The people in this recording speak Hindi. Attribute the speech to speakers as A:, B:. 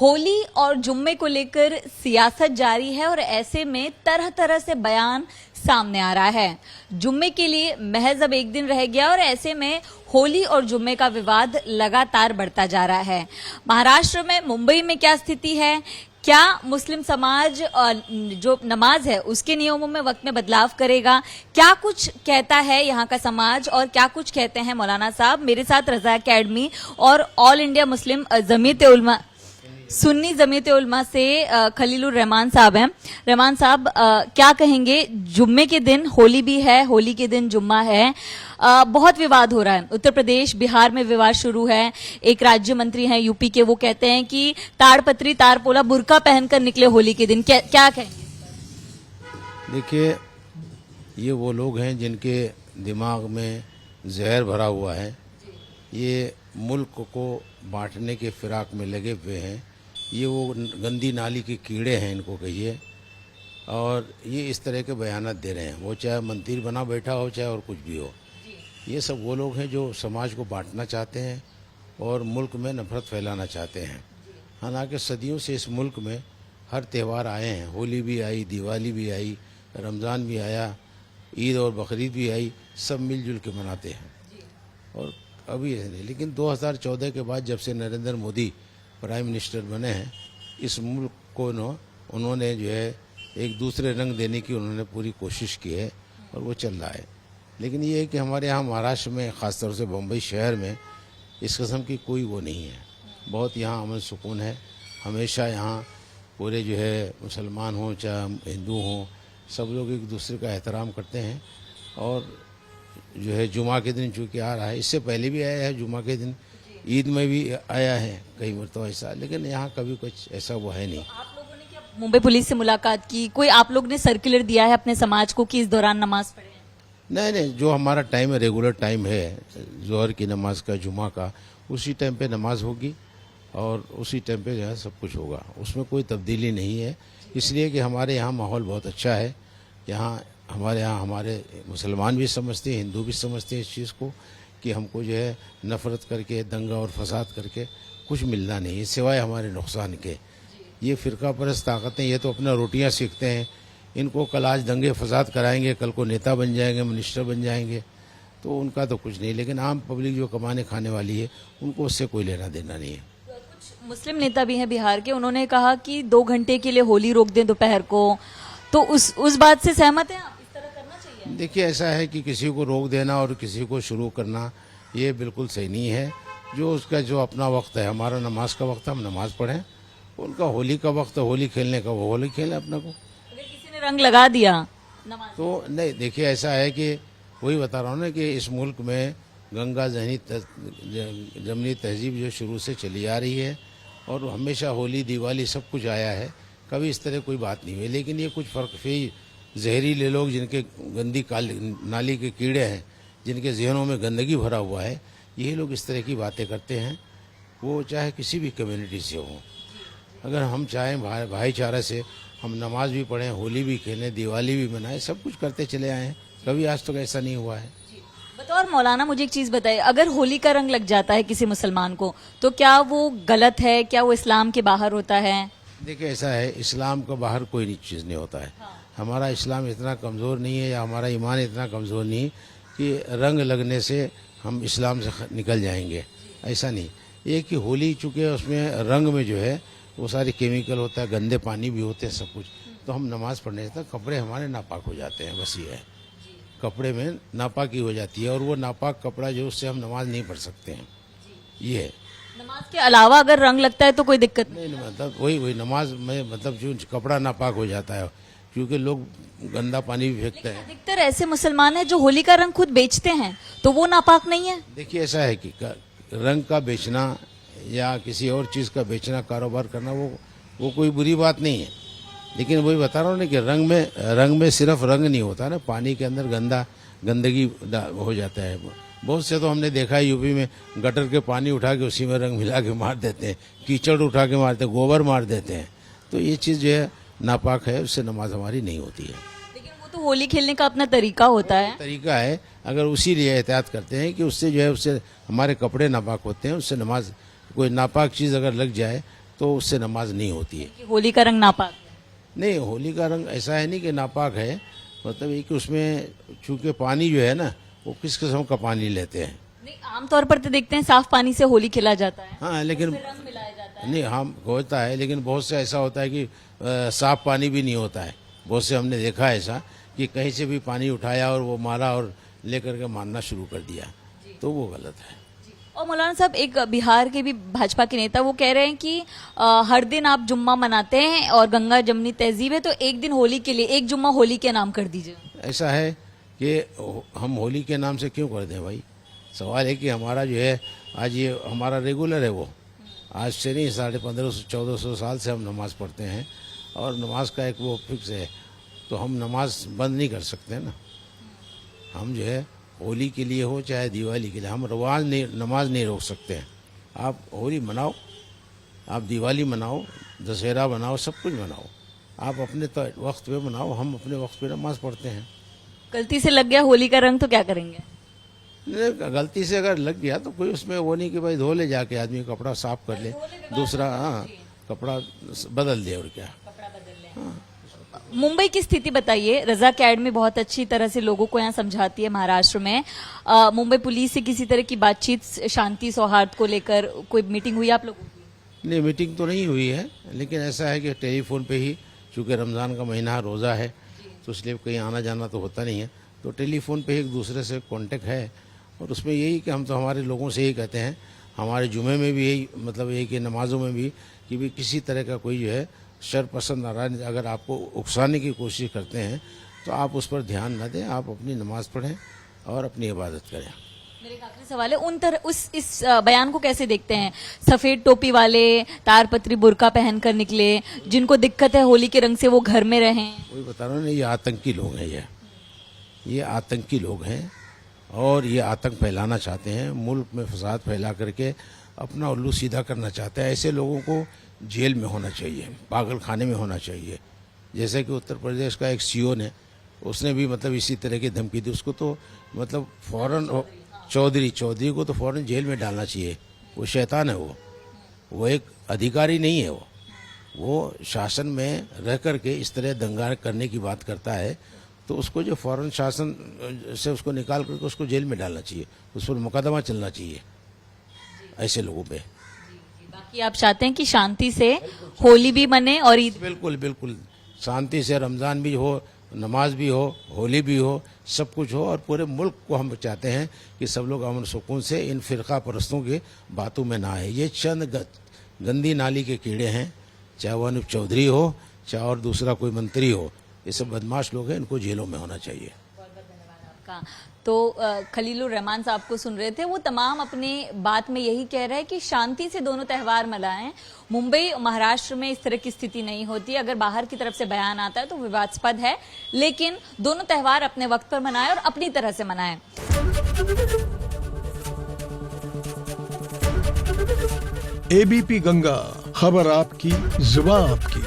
A: होली और जुम्मे को लेकर सियासत जारी है और ऐसे में तरह तरह से बयान सामने आ रहा है। जुम्मे के लिए महज अब एक दिन रह गया और ऐसे में होली और जुम्मे का विवाद लगातार बढ़ता जा रहा है। महाराष्ट्र में मुंबई में क्या स्थिति है? क्या मुस्लिम समाज जो नमाज है उसके नियमों में वक्त में बदलाव करेगा? क्या कुछ कहता है यहाँ का समाज और क्या कुछ कहते हैं मौलाना साहब? मेरे साथ रजा एकेडमी और all India Muslim Jamiat Ulama Sunni Jamiat Ulama से खलीलुर रहमान साहब हैं। रहमान साहब, क्या कहेंगे? जुम्मे के दिन होली भी है, होली के दिन जुम्मा है, बहुत विवाद हो रहा है। उत्तर प्रदेश, बिहार में विवाद शुरू है। एक राज्य मंत्री हैं यूपी के, वो कहते हैं कि ताड़पत्री तारपोला बुर्का पहनकर निकले होली के दिन। क्या कहेंगे?
B: देखिए, ये वो लोग हैं जिनके दिमाग में जहर भरा हुआ है। ये मुल्क को बांटने के फिराक में लगे हुए हैं। ये वो गंदी नाली के कीड़े हैं, इनको कहिए। और ये इस तरह के बयानात दे रहे हैं, वो चाहे मंत्री बना बैठा हो चाहे और कुछ भी हो। ये सब वो लोग हैं जो समाज को बांटना चाहते हैं और मुल्क में नफरत फैलाना चाहते हैं। हालांकि सदियों से इस मुल्क में हर त्यौहार आए हैं। होली भी आई, दिवाली भी आई, रमज़ान भी आया, ईद और बकरीद भी आई, सब मिलजुल के मनाते हैं। और अभी नहीं, लेकिन 2014 के बाद जब से नरेंद्र मोदी प्राइम मिनिस्टर बने हैं, इस मुल्क को उन्होंने जो है एक दूसरे रंग देने की उन्होंने पूरी कोशिश की है और वो चल रहा है। लेकिन ये है कि हमारे यहाँ महाराष्ट्र में, ख़ासतौर से बम्बई शहर में, इस किस्म की कोई वो नहीं है। बहुत यहाँ अमन सुकून है। हमेशा यहाँ पूरे जो है मुसलमान हों चाहे हिंदू हों, सब लोग एक दूसरे का एहतराम करते हैं। और जो है जुमा के दिन चूँकि आ रहा है, इससे पहले भी आया है जुमा के दिन, ईद में भी आया है कई मरतबा ऐसा, लेकिन यहाँ कभी कुछ ऐसा वो है नहीं।
A: आप लोगों ने क्या मुंबई पुलिस से मुलाकात की? कोई आप लोग ने सर्कुलर दिया है अपने समाज को कि इस दौरान नमाज पढ़े?
B: नहीं, जो हमारा टाइम है, रेगुलर टाइम है जोहर की नमाज का, जुमा का, उसी टाइम पे नमाज होगी और उसी टाइम पे जो है सब कुछ होगा। उसमें कोई तब्दीली नहीं है, इसलिए कि हमारे यहाँ माहौल बहुत अच्छा है। हमारे यहाँ हमारे मुसलमान भी समझते हैं, हिंदू भी समझते हैं इस चीज़ को कि हमको जो है नफ़रत करके, दंगा और फसाद करके कुछ मिलना नहीं है सिवाय हमारे नुकसान के। ये फ़िरका परस्त ताकतें, ये तो अपना रोटियां सीखते हैं। इनको कल आज दंगे फसाद कराएंगे, कल को नेता बन जाएंगे, मिनिस्टर बन जाएंगे, तो उनका तो कुछ नहीं। लेकिन आम पब्लिक जो कमाने खाने वाली है, उनको उससे कोई लेना देना नहीं है।
A: कुछ मुस्लिम नेता भी हैं बिहार के, उन्होंने कहा कि 2 घंटे के लिए होली रोक दें दोपहर को, तो उस बात से सहमत हैं आप? इस तरह करना चाहिए?
B: देखिए, ऐसा है कि किसी को रोक देना और किसी को शुरू करना, ये बिल्कुल सही नहीं है। जो उसका जो अपना वक्त है, हमारा नमाज का वक्त है, हम नमाज पढ़ें। उनका होली का वक्त है, होली खेलने का, वो होली खेलें अपना को।
A: अगर किसी ने रंग लगा दिया नमाज
B: तो नहीं, देखिए ऐसा है कि वही बता रहा हूँ ना कि इस मुल्क में गंगा जमनी तहजीब जो शुरू से चली आ रही है और हमेशा होली दिवाली सब कुछ आया है, कभी इस तरह कोई बात नहीं हुई। लेकिन ये कुछ फ़र्क जहरीले लोग, जिनके गंदी नाली के कीड़े हैं, जिनके जहनों में गंदगी भरा हुआ है, यही लोग इस तरह की बातें करते हैं। वो चाहे किसी भी कम्युनिटी से हो। अगर हम चाहें भाईचारा से हम नमाज भी पढ़ें, होली भी खेलें, दिवाली भी मनाएं, सब कुछ करते चले आए हैं, कभी आज तक ऐसा नहीं हुआ है।
A: बतौर मौलाना मुझे एक चीज बताइए, अगर होली का रंग लग जाता है किसी मुसलमान को, तो क्या वो गलत है? क्या वो इस्लाम के बाहर होता है?
B: देखिए, ऐसा है, इस्लाम का बाहर कोई चीज़ नहीं होता है। हमारा इस्लाम इतना कमज़ोर नहीं है या हमारा ईमान इतना कमज़ोर नहीं है कि रंग लगने से हम इस्लाम से निकल जाएंगे, ऐसा नहीं। ये कि होली चूँकि उसमें रंग में जो है वो सारी केमिकल होता है, गंदे पानी भी होते हैं, सब कुछ, तो हम नमाज़ पढ़ने से कपड़े हमारे नापाक हो जाते हैं। बस ये है, कपड़े में नापाकी हो जाती है और वो नापाक कपड़ा जो, उससे हम नमाज नहीं पढ़ सकते हैं। ये है।
A: नमाज के अलावा अगर रंग लगता है तो कोई दिक्कत
B: नहीं, मतलब वही नमाज में, मतलब जो कपड़ा नापाक हो जाता है, क्योंकि लोग गंदा पानी भी फेंकते हैं।
A: अधिकतर ऐसे मुसलमान हैं जो होली का रंग खुद बेचते हैं, तो वो नापाक नहीं है?
B: देखिए, ऐसा है कि रंग का बेचना या किसी और चीज़ का बेचना, कारोबार करना, वो कोई बुरी बात नहीं है। लेकिन वही बता रहा हूँ ना कि रंग में सिर्फ रंग नहीं होता ना, पानी के अंदर गंदगी हो जाता है। बहुत से तो हमने देखा है यूपी में, गटर के पानी उठा के उसी में रंग मिला के मार देते हैं, कीचड़ उठा के मारते हैं, गोबर मार देते हैं। तो ये चीज़ जो है नापाक है, उससे नमाज हमारी नहीं होती है।
A: लेकिन वो तो होली खेलने का अपना तरीका होता है।
B: तरीका है, अगर उसी लिए एहतियात करते हैं कि उससे जो है, उससे हमारे कपड़े नापाक होते हैं, उससे नमाज, कोई नापाक चीज़ अगर लग जाए तो उससे नमाज नहीं होती है।
A: कि होली का रंग नापाक है।
B: नहीं, होली का रंग ऐसा है नहीं कि नापाक है, मतलब ये कि उसमें चूंकि पानी जो है ना वो किस किस्म का पानी लेते हैं।
A: नहीं, आमतौर पर तो देखते हैं साफ पानी से होली खेला जाता है,
B: हाँ, लेकिन
A: रंग मिलाया जाता है।
B: नहीं, हम होता है, लेकिन बहुत से ऐसा होता है कि साफ पानी भी नहीं होता है। बहुत से हमने देखा है ऐसा कि कहीं से भी पानी उठाया और वो मारा और लेकर के मारना शुरू कर दिया, तो वो गलत है।
A: और मौलाना साहब, एक बिहार के भी भाजपा के नेता वो कह रहे हैं कि हर दिन आप जुम्मा मनाते हैं और गंगा जमनी तहजीब है, तो एक दिन होली के लिए एक जुम्मा होली के नाम कर दीजिए।
B: ऐसा है कि हम होली के नाम से क्यों कर दें भाई? सवाल है कि हमारा जो है आज ये हमारा रेगुलर है, वो आज से नहीं 1550-1400 साल से हम नमाज पढ़ते हैं और नमाज का एक वो फिक्स है, तो हम नमाज बंद नहीं कर सकते ना। हम जो है होली के लिए हो चाहे दिवाली के लिए, हम नमाज नहीं रोक सकते हैं। आप होली मनाओ, आप दिवाली मनाओ, दशहरा मनाओ, सब कुछ मनाओ, आप अपने वक्त पे मनाओ, हम अपने वक्त पे नमाज पढ़ते हैं।
A: गलती से लग गया होली का रंग तो क्या करेंगे?
B: गलती से अगर लग गया तो कोई उसमें वो नहीं कि भाई धो ले, जाके आदमी कपड़ा साफ कर ले, दूसरा हाँ कपड़ा बदल दे, और क्या।
A: मुंबई की स्थिति बताइए। रजा अकेडमी बहुत अच्छी तरह से लोगों को यहाँ समझाती है महाराष्ट्र में। मुंबई पुलिस से किसी तरह की बातचीत शांति सौहार्द को लेकर कोई मीटिंग हुई आप लोगों की?
B: नहीं, मीटिंग तो नहीं हुई है, लेकिन ऐसा है कि टेलीफोन पे ही, चूँकि रमज़ान का महीना रोज़ा है तो इसलिए कहीं आना जाना तो होता नहीं है, तो टेलीफोन पे एक दूसरे से कांटेक्ट है। और उसमें यही कि हम तो हमारे लोगों से यही कहते हैं, हमारे जुमे में भी यही मतलब यही कि नमाजों में भी, कि भी किसी तरह का कोई जो है शर पसंद नाराज अगर आपको उकसाने की कोशिश करते हैं तो आप उस पर ध्यान न दें, आप अपनी नमाज पढ़ें और अपनी इबादत करें।
A: मेरे एक आखिरी सवाल है, इस बयान को कैसे देखते हैं? सफेद टोपी वाले तारपत्री बुर्का पहनकर निकले, जिनको दिक्कत है होली के रंग से वो घर में रहें।
B: वही बता रहा हूँ ना, ये आतंकी लोग हैं, ये आतंकी लोग हैं और ये आतंक फैलाना चाहते हैं, मुल्क में फसाद फैला करके अपना उल्लू सीधा करना चाहते हैं। ऐसे लोगों को जेल में होना चाहिए, पागल खाने में होना चाहिए। जैसे कि उत्तर प्रदेश का एक सीओ ने, उसने भी मतलब इसी तरह की धमकी दी, उसको तो मतलब फौरन चौधरी को तो फौरन जेल में डालना चाहिए। वो शैतान है, वो एक अधिकारी नहीं है, वो शासन में रह करके इस तरह दंगा करने की बात करता है, तो उसको जो फौरन शासन से उसको निकाल करके उसको जेल में डालना चाहिए, उस पर मुकदमा चलना चाहिए ऐसे लोगों पे।
A: बाकी आप चाहते हैं कि शांति से होली भी मने और ईद?
B: बिल्कुल बिल्कुल, शांति से रमज़ान भी हो, नमाज भी हो, होली भी हो, सब कुछ हो, और पूरे मुल्क को हम चाहते हैं कि सब लोग अमन सुकून से इन फिरका परस्तों की बातों में ना आए। ये चंद गंदी नाली के कीड़े हैं, चाहे वो अनूप चौधरी हो चाहे और दूसरा कोई मंत्री हो, ये सब बदमाश लोग हैं, इनको जेलों में होना चाहिए।
A: बहुत बहुत धन्यवाद आपका। तो खलीलुर रहमान साहब को सुन रहे थे, वो तमाम अपनी बात में यही कह रहे हैं कि शांति से दोनों त्यौहार मनाएं। मुंबई महाराष्ट्र में इस तरह की स्थिति नहीं होती, अगर बाहर की तरफ से बयान आता है तो विवादास्पद है, लेकिन दोनों त्यौहार अपने वक्त पर मनाएं और अपनी तरह से मनाएं।
C: एबीपी गंगा, खबर आपकी, जुबान आपकी।